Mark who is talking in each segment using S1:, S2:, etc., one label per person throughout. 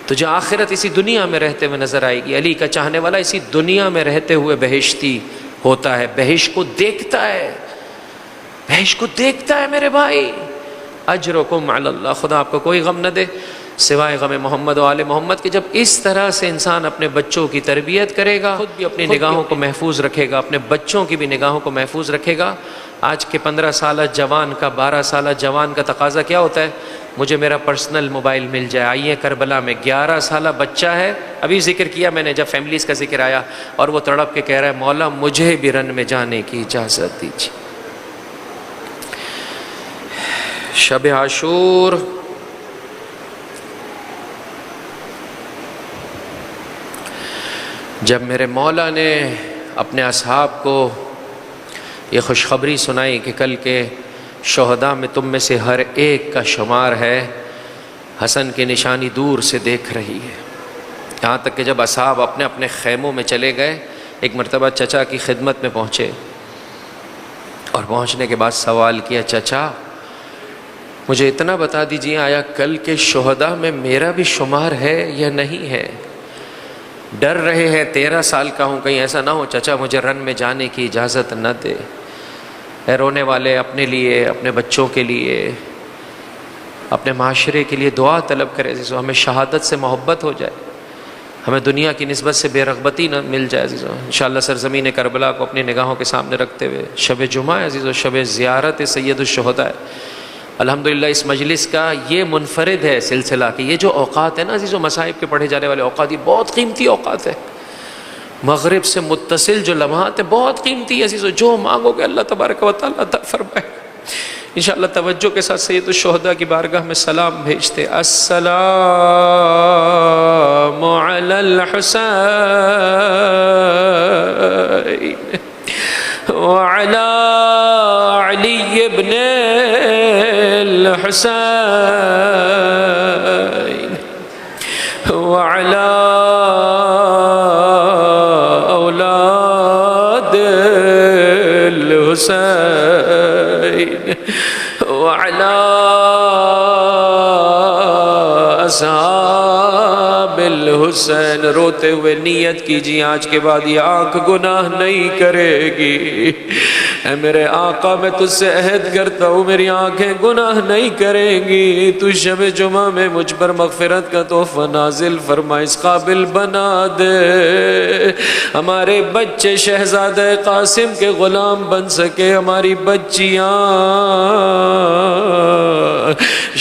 S1: تجھے آخرت اسی دنیا میں رہتے ہوئے نظر آئے گی. علی کا چاہنے والا اسی دنیا میں رہتے ہوئے بہشتی ہوتا ہے، بہشت کو دیکھتا ہے، بہشت کو دیکھتا ہے. میرے بھائی اجرکم علی اللہ، خدا آپ کو کوئی غم نہ دے سوائے غم محمد و آل محمد کے. جب اس طرح سے انسان اپنے بچوں کی تربیت کرے گا، خود بھی اپنی نگاہوں کو محفوظ رکھے گا، اپنے بچوں کی بھی نگاہوں کو محفوظ رکھے گا. آج کے 15 سالہ جوان کا، 12 سالہ جوان کا تقاضا کیا ہوتا ہے؟ مجھے میرا پرسنل موبائل مل جائے. آئیے کربلا میں 11 سالہ بچہ ہے، ابھی ذکر کیا میں نے جب فیملیز کا ذکر آیا، اور وہ تڑپ کے کہہ رہا ہے مولا مجھے بھی رن میں جانے کی اجازت دیجیے. شب عاشور جب میرے مولا نے اپنے اصحاب کو یہ خوشخبری سنائی کہ کل کے شہداء میں تم میں سے ہر ایک کا شمار ہے، حسن کی نشانی دور سے دیکھ رہی ہے. یہاں تک کہ جب اصحاب اپنے اپنے خیموں میں چلے گئے، ایک مرتبہ چچا کی خدمت میں پہنچے، اور پہنچنے کے بعد سوال کیا، چچا مجھے اتنا بتا دیجیے آیا کل کے شہداء میں میرا بھی شمار ہے یا نہیں ہے؟ ڈر رہے ہیں 13 سال کا ہوں، کہیں ایسا نہ ہو چچا مجھے رن میں جانے کی اجازت نہ دے. اے رونے والے، اپنے لیے، اپنے بچوں کے لیے، اپنے معاشرے کے لیے دعا طلب کرے عزیزو. ہمیں شہادت سے محبت ہو جائے، ہمیں دنیا کی نسبت سے بے رغبتی نہ مل جائے عزیزو. انشاءاللہ سرزمین کربلا کو اپنی نگاہوں کے سامنے رکھتے ہوئے شب جمعہ عزیزو، شب زیارت سید الشہداء ہے. الحمدللہ اس مجلس کا یہ منفرد ہے سلسلہ کہ یہ جو اوقات ہے نا عزیزو، مصائب کے پڑھے جانے والے اوقات، یہ بہت قیمتی اوقات ہے. مغرب سے متصل جو لمحات ہیں بہت قیمتی ہے عزیزو. جو مانگو گے اللہ تبارک و تعالیٰ عطا فرمائے. انشاءاللہ توجہ کے ساتھ سید الشہداء کی بارگاہ میں سلام بھیجتے. السلام علی الحسین وعلی علی ابن الحسین وعلی اولاد الحسین وعلی اصحاب الحسین. روتے ہوئے نیت کیجیے آج کے بعد یہ آنکھ گناہ نہیں کرے گی. اے میرے آقا میں تجھ سے عہد کرتا ہوں میری آنکھیں گناہ نہیں کریں گی. تو شب جمعہ میں مجھ پر مغفرت کا تحفہ نازل فرما، اس قابل بنا دے ہمارے بچے شہزادہ قاسم کے غلام بن سکے، ہماری بچیاں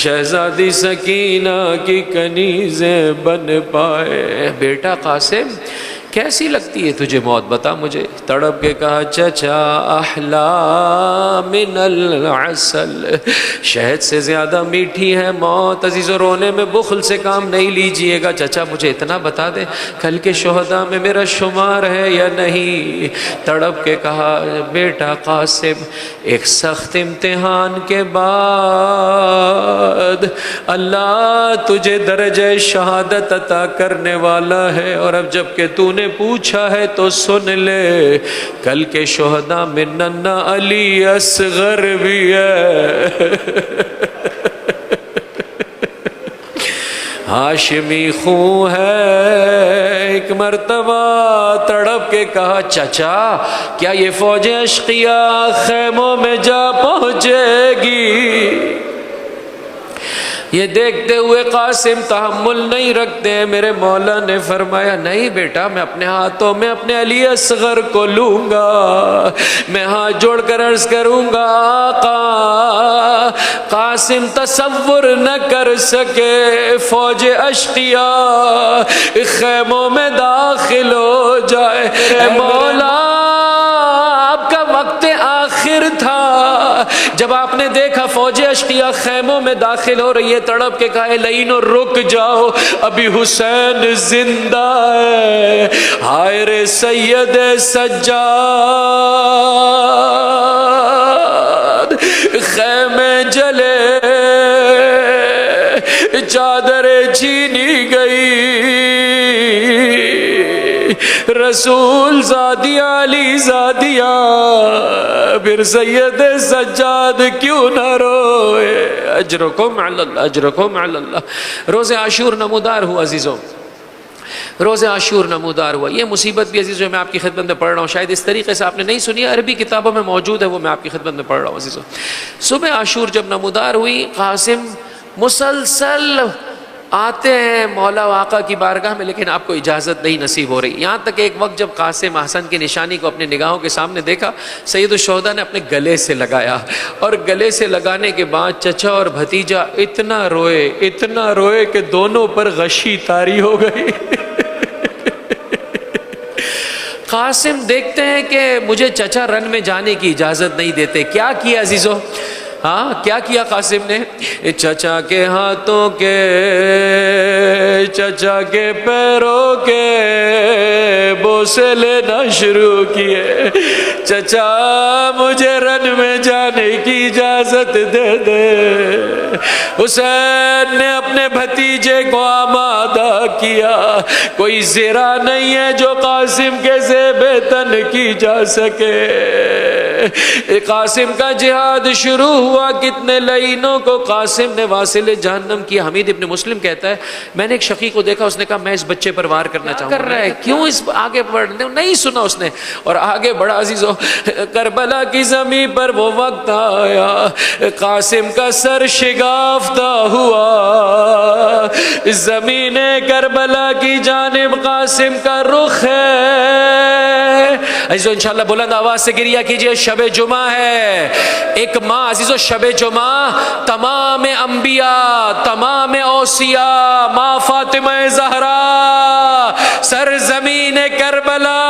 S1: شہزادی سکینہ کی کنیزیں بن پائے. بیٹا قاسم کیسی لگتی ہے تجھے موت بتا مجھے. تڑپ کے کہا چچا احلا من العسل، شہد سے زیادہ میٹھی ہے موت. عزیزو رونے میں بخل سے کام نہیں لیجئے گا. چچا مجھے اتنا بتا دے کل کے شہداء میں میرا شمار ہے یا نہیں. تڑپ کے کہا بیٹا قاسم ایک سخت امتحان کے بعد اللہ تجھے درجہ شہادت عطا کرنے والا ہے، اور اب جب کہ تو نے پوچھا ہے تو سن لے. کل کے شہداء میں ننا علی اصغر بھی ہے، ہاشمی خون ہے. ایک مرتبہ تڑپ کے کہا چچا کیا یہ فوج اشقیاء خیموں میں جا پہنچے گی؟ یہ دیکھتے ہوئے قاسم تحمل نہیں رکھتے. میرے مولا نے فرمایا نہیں بیٹا، میں اپنے ہاتھوں میں اپنے علی اصغر کو لوں گا، میں ہاتھ جوڑ کر عرض کروں گا آقا. قاسم تصور نہ کر سکے فوج اشقیاء خیموں میں داخل ہو جائے. اے مولا آپ کا وقت آخر تھا جب آپ نے دیکھا فوج اشقیاء خیموں میں داخل ہو رہی ہے. تڑپ کے کہا لئینو رک جاؤ، ابھی حسین زندہ ہے. ہائے رے سید سجاد، خیمے جلے، چادریں چھینی گئی، رسول زادیہ علی زادیہ پھر سید سجاد کیوں نہ روئے. اجرکم علی اللہ، اجرکم علی اللہ. روز عاشور نمودار ہوا عزیزوں، روز عاشور نمودار ہوا. یہ مصیبت بھی عزیزوں میں آپ کی خدمت میں پڑھ رہا ہوں، شاید اس طریقے سے آپ نے نہیں سنی، عربی کتابوں میں موجود ہے، وہ میں آپ کی خدمت میں پڑھ رہا ہوں عزیزوں. صبح عاشور جب نمودار ہوئی، قاسم مسلسل آتے ہیں مولا و آقا کی بارگاہ میں، لیکن آپ کو اجازت نہیں نصیب ہو رہی. یہاں تک ایک وقت جب قاسم حسن کی نشانی کو اپنی نگاہوں کے سامنے دیکھا، سید الشہداء نے اپنے گلے سے لگایا، اور گلے سے لگانے کے بعد چچا اور بھتیجا اتنا روئے کہ دونوں پر غشی طاری ہو گئی. قاسم دیکھتے ہیں کہ مجھے چچا رن میں جانے کی اجازت نہیں دیتے. کیا کیا عزیزو؟ ہاں کیا کیا قاسم نے؟ چچا کے ہاتھوں کے، چچا کے پیروں کے بوسے لینا شروع کیے. چچا مجھے رن میں جانے کی اجازت دے دے. حسین نے اپنے بھتیجے کو آمادہ کیا. کوئی زرہ نہیں ہے جو قاسم کے زیب تن کی جا سکے. قاسم کا جہاد شروع ہوا. کتنے لعینوں کو قاسم نے واصل جہنم کیا. حمید ابن مسلم کہتا ہے میں نے ایک شقی کو دیکھا، اس نے کہا میں اس بچے پر وار کرنا چاہوں گا. کر رہا ہے کیوں؟ اس آگے بڑھنے نہیں سنا اس نے، اور آگے بڑھا. عزیزو کربلا کی زمین پر وہ وقت آیا، قاسم کا سر شگافتہ ہوا. زمین کربلا کی جانب قاسم کا رخ ہے. عزیزو انشاءاللہ بلند آواز سے گریہ کیجئے. شب جمعہ ہے، ایک ماں عزیزو، شب جمعہ تمام انبیاء، تمام اوصیاء، ماں فاطمہ زہرا سرزمین کربلا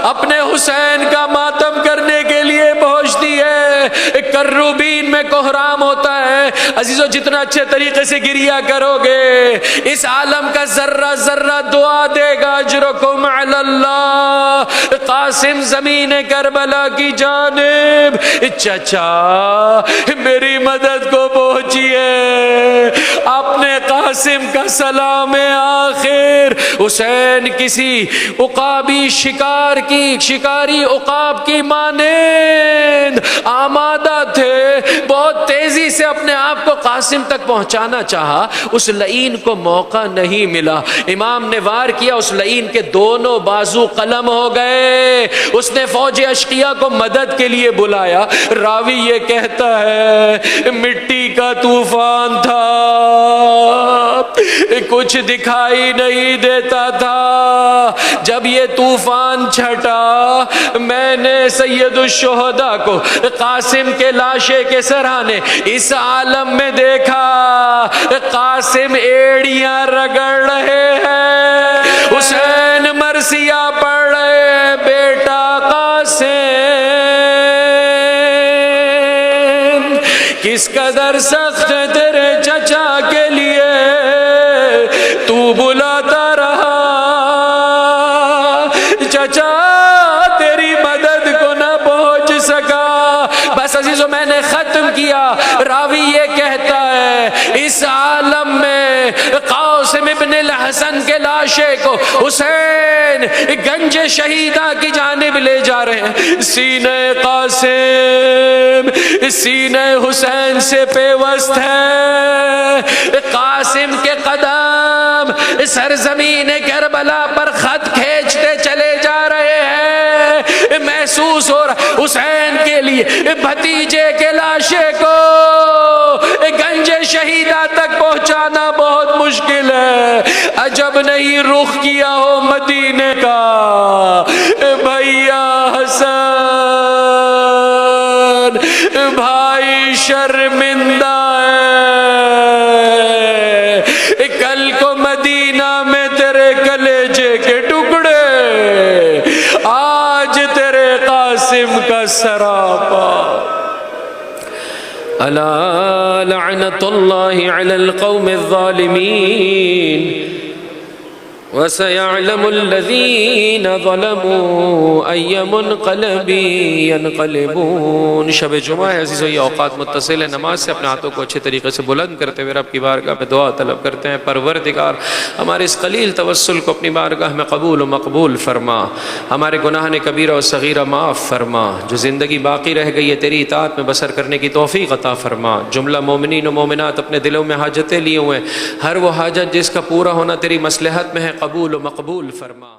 S1: اپنے حسین کا ماتم کرنے کے لیے پہنچتی ہے. کروبین میں کوہرام ہوتا ہے. عزیزو جتنا اچھے طریقے سے گریہ کرو گے، اس عالم کا ذرہ ذرہ دعا دے گا. اجرکم علی اللہ. قاسم زمین کربلا کی جانب، چچا میری مدد کو پہنچیے. اپنے قاسم کا سلام آخر. حسین کسی عقابی شکاری عقاب کی مانند آمادہ تھے. بہت تیزی سے اپنے آپ کو قاسم تک پہنچانا چاہا، اس لعین کو موقع نہیں ملا. امام نے وار کیا، اس لعین کے دونوں بازو قلم ہو گئے. اس نے فوج اشقیاء کو مدد کے لیے بلایا. راوی یہ کہتا ہے مٹی کا طوفان تھا، کچھ دکھائی نہیں دیتا تھا. جب یہ طوفان چھٹا، میں نے سید الشہداء کو قاسم کے لاشے کے سرانے اس عالم میں دیکھا. قاسم ایڑیاں رگڑ رہے ہیں، حسین مرثیہ پڑھ رہے ہیں. بیٹا قاسم کس قدر سخت ہے تیرے چچا کے لیے، تو بلاتا رہا. چچا تیری مدد کو نہ پہنچ سکا. بس عزیزو میں نے ختم کیا. راوی یہ کہتا ہے اس عالم میں قاسم ابن الحسن کے لاشے کو حسین گنج شہیدہ کی جانب لے جا رہے ہیں. سینہ قاسم سینہ حسین سے پیوست ہے. قاسم کے قدم سرزمین کربلا پر خط کھینچتے چلے جا رہے ہیں. محسوس ہو رہا حسین کے لیے بھتیجے کے لاشے کو گنج شہیدہ تک پہنچانا بہت مشکل ہے. عجب نہیں رخ کیا ہو مدینے کا. بھیا حسن بھائی شرمندہ ہے، کل کو مدینہ میں تیرے کلیجے کے ٹکڑے، آج تیرے قاسم کا سراپا. الا لعنت اللہ علی القوم الظالمین. وَسَيَعْلَمُ الَّذِينَ ظَلَمُوا أَيَّ مُنْقَلَبٍ يَنْقَلِبُونَ۔ شب جمعہ ہے عزیزو، یہ اوقات متصل ہے، نماز سے اپنے ہاتھوں کو اچھے طریقے سے بلند کرتے ہوئے رب کی بارگاہ میں دعا طلب کرتے ہیں، پروردگار ہمارے اس قلیل توسل کو اپنی بارگاہ میں قبول و مقبول فرما، ہمارے گناہ کبیرہ و صغیرہ معاف فرما، جو زندگی باقی رہ گئی ہے تیری اطاعت میں بسر کرنے کی توفیق عطا فرما۔ جملہ مومنین و مومنات اپنے دلوں میں حاجتیں لیے ہوئے ہیں، ہر وہ حاجت جس کا پورا ہونا تیری مصلحت میں ہے قبول و مقبول فرما۔